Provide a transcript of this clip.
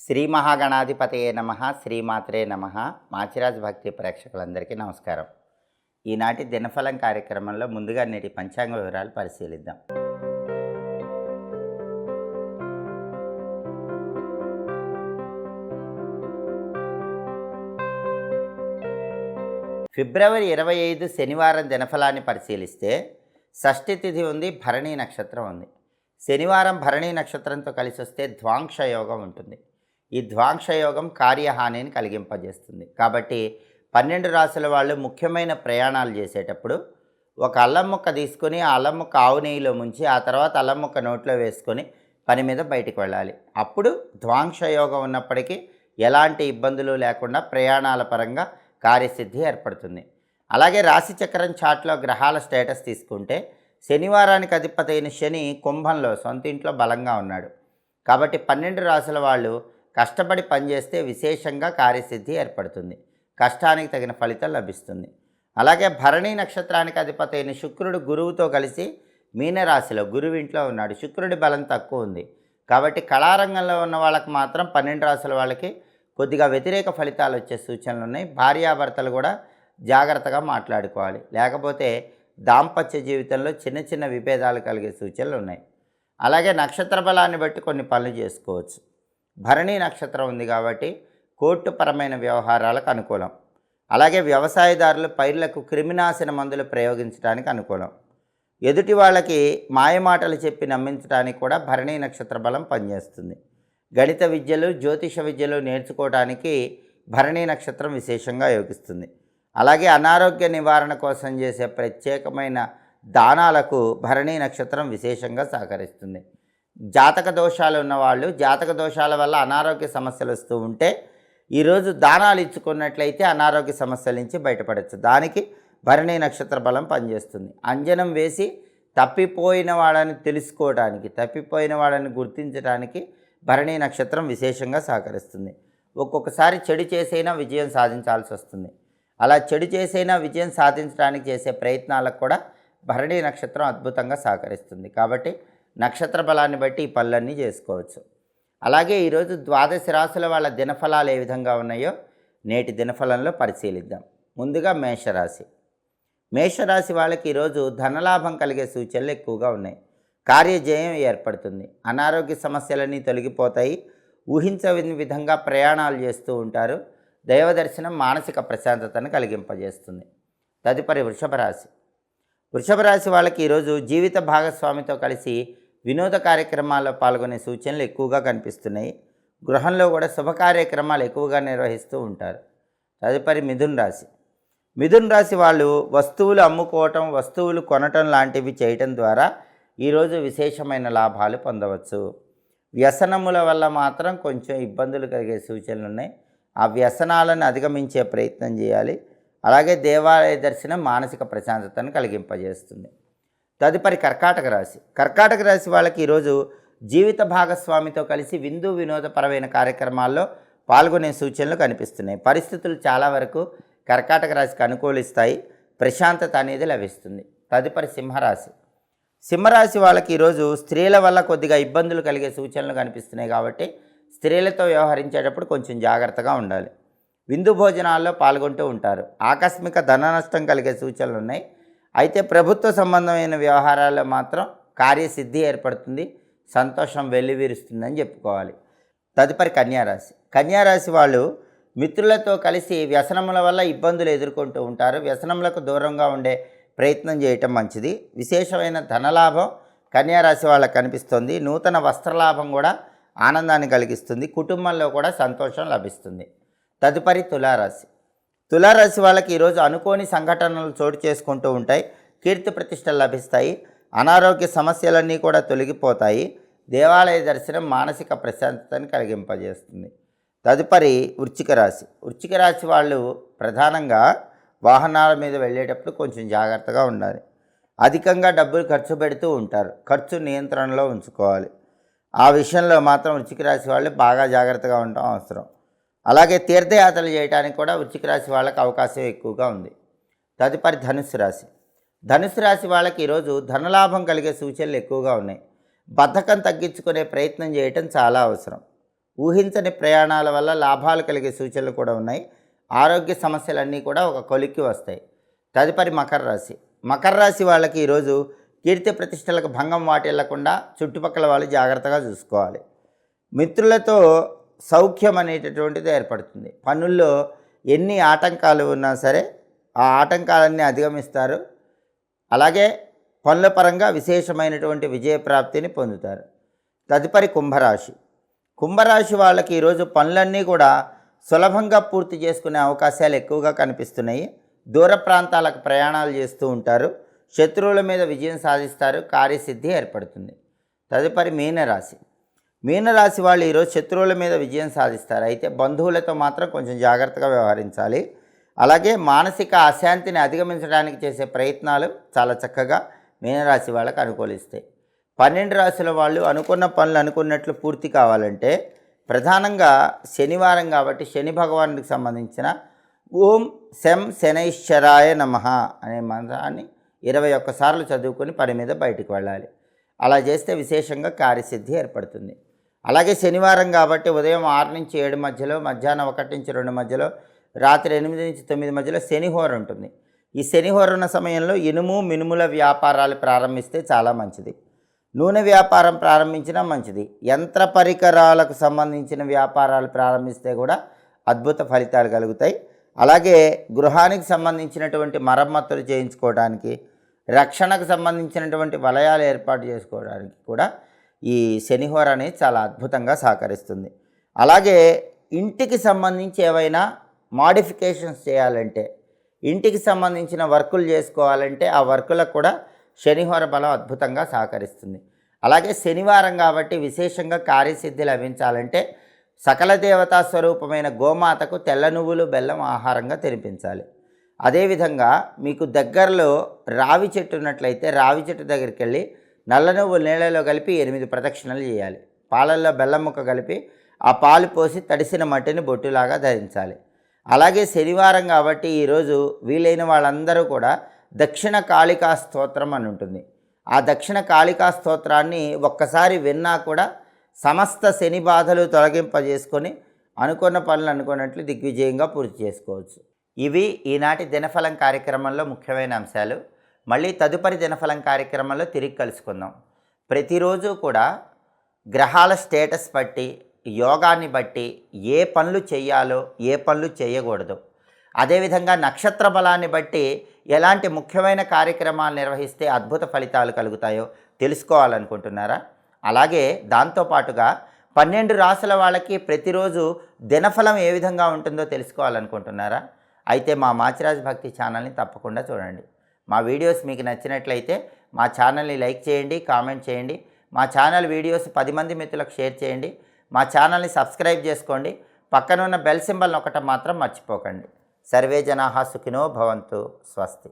శ్రీ మహాగణాధిపతయే నమః, శ్రీమాత్రే నమః. మాచిరాజ్ భక్తి ప్రేక్షకులందరికీ నమస్కారం. ఈనాటి దినఫలం కార్యక్రమంలో ముందుగా నేటి పంచాంగ వివరాలు పరిశీలిద్దాం. ఫిబ్రవరి 25 శనివారం దినఫలాన్ని పరిశీలిస్తే షష్ఠి తిథి ఉంది, భరణీ నక్షత్రం ఉంది. శనివారం భరణీ నక్షత్రంతో కలిసి వస్తే ద్వాంక్ష యోగం ఉంటుంది. ఈ ద్వాంక్ష యోగం కార్యహానిని కలిగింపజేస్తుంది. కాబట్టి 12 రాశుల వాళ్ళు ముఖ్యమైన ప్రయాణాలు చేసేటప్పుడు ఒక అల్లం ముక్క తీసుకొని ఆ అల్లం ముక్క ఆవు నెయ్యిలో ముంచి ఆ తర్వాత అల్లం ముక్క నోట్లో వేసుకొని పని మీద బయటికి వెళ్ళాలి. అప్పుడు ద్వాంక్ష యోగం ఉన్నప్పటికీ ఎలాంటి ఇబ్బందులు లేకుండా ప్రయాణాల పరంగా కార్యసిద్ధి ఏర్పడుతుంది. అలాగే రాశిచక్రం చార్ట్లో గ్రహాల స్టేటస్ తీసుకుంటే శనివారానికి అధిపతి అయిన శని కుంభంలో సొంత ఇంట్లో బలంగా ఉన్నాడు. కాబట్టి 12 రాశుల వాళ్ళు కష్టపడి పనిచేస్తే విశేషంగా కార్యసిద్ధి ఏర్పడుతుంది. కష్టానికి తగిన ఫలితం లభిస్తుంది. అలాగే భరణీ నక్షత్రానికి అధిపతి అయిన శుక్రుడు గురువుతో కలిసి మీనరాశిలో గురువు ఇంట్లో ఉన్నాడు. శుక్రుడి బలం తక్కువ ఉంది. కాబట్టి కళారంగంలో ఉన్న వాళ్ళకి మాత్రం 12 రాశుల వాళ్ళకి కొద్దిగా వ్యతిరేక ఫలితాలు వచ్చే సూచనలు ఉన్నాయి. భార్యాభర్తలు కూడా జాగ్రత్తగా మాట్లాడుకోవాలి, లేకపోతే దాంపత్య జీవితంలో చిన్న చిన్న విభేదాలు కలిగే సూచనలు ఉన్నాయి. అలాగే నక్షత్ర బలాన్ని బట్టి కొన్ని పనులు చేసుకోవచ్చు. భరణీ నక్షత్రం ఉంది కాబట్టి కోర్టుపరమైన వ్యవహారాలకు అనుకూలం. అలాగే వ్యవసాయదారులు పైర్లకు క్రిమినాశన మందులు ప్రయోగించడానికి అనుకూలం. ఎదుటి వాళ్ళకి మాయమాటలు చెప్పి నమ్మించడానికి కూడా భరణీ నక్షత్ర బలం పనిచేస్తుంది. గణిత విద్యలు, జ్యోతిష విద్యలు నేర్చుకోవడానికి భరణీ నక్షత్రం విశేషంగా యోగిస్తుంది. అలాగే అనారోగ్య నివారణ కోసం చేసే ప్రత్యేకమైన దానాలకు భరణీ నక్షత్రం విశేషంగా సహకరిస్తుంది. జాతక దోషాలు ఉన్నవాళ్ళు జాతక దోషాల వల్ల అనారోగ్య సమస్యలు వస్తూ ఉంటే ఈరోజు దానాలు ఇచ్చుకున్నట్లయితే అనారోగ్య సమస్యల నుంచి బయటపడవచ్చు. దానికి భరణీ నక్షత్ర బలం పనిచేస్తుంది. అంజనం వేసి తప్పిపోయిన వాళ్ళని తెలుసుకోవడానికి, తప్పిపోయిన వాళ్ళని గుర్తించడానికి భరణీ నక్షత్రం విశేషంగా సహకరిస్తుంది. ఒక్కొక్కసారి చెడు చేసైనా విజయం సాధించాల్సి వస్తుంది. అలా చెడు చేసైనా విజయం సాధించడానికి చేసే ప్రయత్నాలకు కూడా భరణీ నక్షత్రం అద్భుతంగా సహకరిస్తుంది. కాబట్టి నక్షత్ర బలాన్ని బట్టి ఈ పనులన్నీ చేసుకోవచ్చు. అలాగే ఈరోజు 12 రాశుల వాళ్ళ దినఫలాలు ఏ విధంగా ఉన్నాయో నేటి దినఫలంలో పరిశీలిద్దాం. ముందుగా మేషరాశి. మేషరాశి వాళ్ళకి ఈరోజు ధనలాభం కలిగే సూచనలు ఎక్కువగా ఉన్నాయి. కార్యజయం ఏర్పడుతుంది. అనారోగ్య సమస్యలన్నీ తొలగిపోతాయి. ఊహించని విధంగా ప్రయాణాలు చేస్తూ ఉంటారు. దైవ దర్శనం మానసిక ప్రశాంతతను కలిగింపజేస్తుంది. తదుపరి వృషభ రాశి. వృషభ రాశి వాళ్ళకి ఈరోజు జీవిత భాగస్వామితో కలిసి వినోద కార్యక్రమాల్లో పాల్గొనే సూచనలు ఎక్కువగా కనిపిస్తున్నాయి. గృహంలో కూడా శుభ కార్యక్రమాలు ఎక్కువగా నిర్వహిస్తూ ఉంటారు. తదుపరి మిథున రాశి. మిథున రాశి వాళ్ళు వస్తువులు అమ్ముకోవటం, వస్తువులు కొనటం లాంటివి చేయటం ద్వారా ఈరోజు విశేషమైన లాభాలు పొందవచ్చు. వ్యసనముల వల్ల మాత్రం కొంచెం ఇబ్బందులు కలిగే సూచనలు ఉన్నాయి. ఆ వ్యసనాలను అధిగమించే ప్రయత్నం చేయాలి. అలాగే దేవాలయ దర్శనం మానసిక ప్రశాంతతను కలిగింపజేస్తుంది. తదుపరి కర్కాటక రాశి. కర్కాటక రాశి వాళ్ళకి ఈరోజు జీవిత భాగస్వామితో కలిసి విందు వినోదపరమైన కార్యక్రమాల్లో పాల్గొనే సూచనలు కనిపిస్తున్నాయి. పరిస్థితులు చాలా వరకు కర్కాటక రాశికి అనుకూలిస్తాయి. ప్రశాంతత అనేది లభిస్తుంది. తదుపరి సింహరాశి. సింహరాశి వాళ్ళకి ఈరోజు స్త్రీల వల్ల కొద్దిగా ఇబ్బందులు కలిగే సూచనలు కనిపిస్తున్నాయి. కాబట్టి స్త్రీలతో వ్యవహరించేటప్పుడు కొంచెం జాగ్రత్తగా ఉండాలి. విందు భోజనాల్లో పాల్గొంటూ ఉంటారు. ఆకస్మిక ధన నష్టం కలిగే సూచనలు ఉన్నాయి. అయితే ప్రభుత్వ సంబంధమైన వ్యవహారాల్లో మాత్రం కార్యసిద్ధి ఏర్పడుతుంది. సంతోషం వెల్లివిరుస్తుందని చెప్పుకోవాలి. తదుపరి కన్యారాశి. కన్యారాశి వాళ్ళు మిత్రులతో కలిసి వ్యసనముల వల్ల ఇబ్బందులు ఎదుర్కొంటూ ఉంటారు. వ్యసనములకు దూరంగా ఉండే ప్రయత్నం చేయటం మంచిది. విశేషమైన ధనలాభం కన్యారాశి వాళ్ళకి కనిపిస్తుంది. నూతన వస్త్రలాభం కూడా ఆనందాన్ని కలిగిస్తుంది. కుటుంబంలో కూడా సంతోషం లభిస్తుంది. తదుపరి తులారాశి. తులారాశి వాళ్ళకి ఈరోజు అనుకోని సంఘటనలు చోటు చేసుకుంటూ ఉంటాయి. కీర్తి ప్రతిష్టలు లభిస్తాయి. అనారోగ్య సమస్యలన్నీ కూడా తొలగిపోతాయి. దేవాలయ దర్శనం మానసిక ప్రశాంతతను కలిగింపజేస్తుంది. తదుపరి వృశ్చిక రాశి. వృశ్చిక రాశి వాళ్ళు ప్రధానంగా వాహనాల మీద వెళ్ళేటప్పుడు కొంచెం జాగ్రత్తగా ఉండాలి. అధికంగా డబ్బులు ఖర్చు పెడుతూ ఉంటారు. ఖర్చు నియంత్రణలో ఉంచుకోవాలి. ఆ విషయంలో మాత్రం వృశ్చిక రాశి వాళ్ళు బాగా జాగ్రత్తగా ఉండటం అవసరం. అలాగే తీర్థయాత్రలు చేయడానికి కూడా వృశ్చిక రాశి వాళ్ళకి అవకాశం ఎక్కువగా ఉంది. తదుపరి ధనుస్సు రాశి. ధనుస్సు రాశి వాళ్ళకి ఈరోజు ధనలాభం కలిగే సూచనలు ఎక్కువగా ఉన్నాయి. బద్ధకం తగ్గించుకునే ప్రయత్నం చేయటం చాలా అవసరం. ఊహించని ప్రయాణాల వల్ల లాభాలు కలిగే సూచనలు కూడా ఉన్నాయి. ఆరోగ్య సమస్యలన్నీ కూడా ఒక కొలిక్కి వస్తాయి. తదుపరి మకర రాశి. మకర రాశి వాళ్ళకి ఈరోజు కీర్తి ప్రతిష్టలకు భంగం వాటిల్లకుండా చుట్టుపక్కల వాళ్ళు జాగ్రత్తగా చూసుకోవాలి. మిత్రులతో సౌఖ్యం అనేటటువంటిది ఏర్పడుతుంది. పనుల్లో ఎన్ని ఆటంకాలు ఉన్నా సరే ఆ ఆటంకాలన్నీ అధిగమిస్తారు. అలాగే పనుల పరంగా విశేషమైనటువంటి విజయప్రాప్తిని పొందుతారు. తదుపరి కుంభరాశి. కుంభరాశి వాళ్ళకి ఈరోజు పనులన్నీ కూడా సులభంగా పూర్తి చేసుకునే అవకాశాలు ఎక్కువగా కనిపిస్తున్నాయి. దూర ప్రాంతాలకు ప్రయాణాలు చేస్తూ ఉంటారు. శత్రువుల మీద విజయం సాధిస్తారు. కార్యసిద్ధి ఏర్పడుతుంది. తదుపరి మీనరాశి. మీనరాశి వాళ్ళు ఈరోజు శత్రువుల మీద విజయం సాధిస్తారు. అయితే బంధువులతో మాత్రం కొంచెం జాగ్రత్తగా వ్యవహరించాలి. అలాగే మానసిక అశాంతిని అధిగమించడానికి చేసే ప్రయత్నాలు చాలా చక్కగా మీనరాశి వాళ్ళకు అనుకూలిస్తాయి. 12 రాశుల వాళ్ళు అనుకున్న పనులు అనుకున్నట్లు పూర్తి కావాలంటే ప్రధానంగా శనివారం కాబట్టి శని భగవానుడికి సంబంధించిన ఓం శం శనైశ్వరాయ నమః అనే మంత్రాన్ని 21 సార్లు చదువుకొని పని మీద బయటికి వెళ్ళాలి. అలా చేస్తే విశేషంగా కార్యసిద్ధి ఏర్పడుతుంది. అలాగే శనివారం కాబట్టి ఉదయం 6 నుంచి 7 మధ్యలో, మధ్యాహ్నం 1 నుంచి 2 మధ్యలో, రాత్రి 8 నుంచి 9 మధ్యలో శనిహోర ఉంటుంది. ఈ శనిహోర ఉన్న సమయంలో ఇనుము మినుముల వ్యాపారాలు ప్రారంభిస్తే చాలా మంచిది. నూనె వ్యాపారం ప్రారంభించినా మంచిది. యంత్ర పరికరాలకు సంబంధించిన వ్యాపారాలు ప్రారంభిస్తే కూడా అద్భుత ఫలితాలు కలుగుతాయి. అలాగే గృహానికి సంబంధించినటువంటి మరమ్మతులు చేయించుకోవడానికి, రక్షణకు సంబంధించినటువంటి వలయాలు ఏర్పాటు చేసుకోవడానికి కూడా ఈ శనిహోర అనేది చాలా అద్భుతంగా సహకరిస్తుంది. అలాగే ఇంటికి సంబంధించి ఏవైనా మాడిఫికేషన్స్ చేయాలంటే, ఇంటికి సంబంధించిన వర్కులు చేసుకోవాలంటే ఆ వర్కులకు కూడా శనిహోర బలం అద్భుతంగా సహకరిస్తుంది. అలాగే శనివారం కాబట్టి విశేషంగా కార్యసిద్ధి లభించాలంటే సకల దేవతా స్వరూపమైన గోమాతకు తెల్ల నువ్వులు బెల్లం ఆహారంగా తినిపించాలి. అదేవిధంగా మీకు దగ్గరలో రావి చెట్టు ఉన్నట్లయితే రావి చెట్టు దగ్గరికి వెళ్ళి నల్ల నువ్వులు నీళ్ళలో కలిపి 8 ప్రదక్షిణలు చేయాలి. పాలల్లో బెల్లం ముక్క కలిపి ఆ పాలు పోసి తడిసిన మట్టిని బొట్టులాగా ధరించాలి. అలాగే శనివారం కాబట్టి ఈరోజు వీలైన వాళ్ళందరూ కూడా దక్షిణ కాళికా స్తోత్రం అని ఉంటుంది. ఆ దక్షిణ కాళికా స్తోత్రాన్ని ఒక్కసారి విన్నా కూడా సమస్త శని బాధలు తొలగింపజేసుకొని అనుకున్న పనులు అనుకున్నట్లు దిగ్విజయంగా పూర్తి చేసుకోవచ్చు. ఇవి ఈనాటి దినఫలం కార్యక్రమంలో ముఖ్యమైన అంశాలు. మళ్ళీ తదుపరి దినఫలం కార్యక్రమంలో తిరిగి కలుసుకుందాం. ప్రతిరోజు కూడా గ్రహాల స్టేటస్ బట్టి, యోగాన్ని బట్టి ఏ పనులు చేయాలో ఏ పనులు చేయకూడదు, అదేవిధంగా నక్షత్ర బలాన్ని బట్టి ఎలాంటి ముఖ్యమైన కార్యక్రమాలు నిర్వహిస్తే అద్భుత ఫలితాలు కలుగుతాయో తెలుసుకోవాలనుకుంటున్నారా? అలాగే దాంతోపాటుగా 12 రాసుల వాళ్ళకి ప్రతిరోజు దినఫలం ఏ విధంగా ఉంటుందో తెలుసుకోవాలనుకుంటున్నారా? అయితే మా మాచిరాజ్ భక్తి ఛానల్ని తప్పకుండా చూడండి. మా వీడియోస్ మీకు నచ్చినట్లయితే మా ఛానల్ని లైక్ చేయండి, కామెంట్ చేయండి. మా ఛానల్ వీడియోస్ 10 మంది మిత్రులకు షేర్ చేయండి. మా ఛానల్ని సబ్స్క్రైబ్ చేసుకోండి. పక్కనున్న బెల్ సింబల్ నొక్కటం మాత్రం మర్చిపోకండి. సర్వే జనాః సుఖినో భవంతు. స్వస్తి.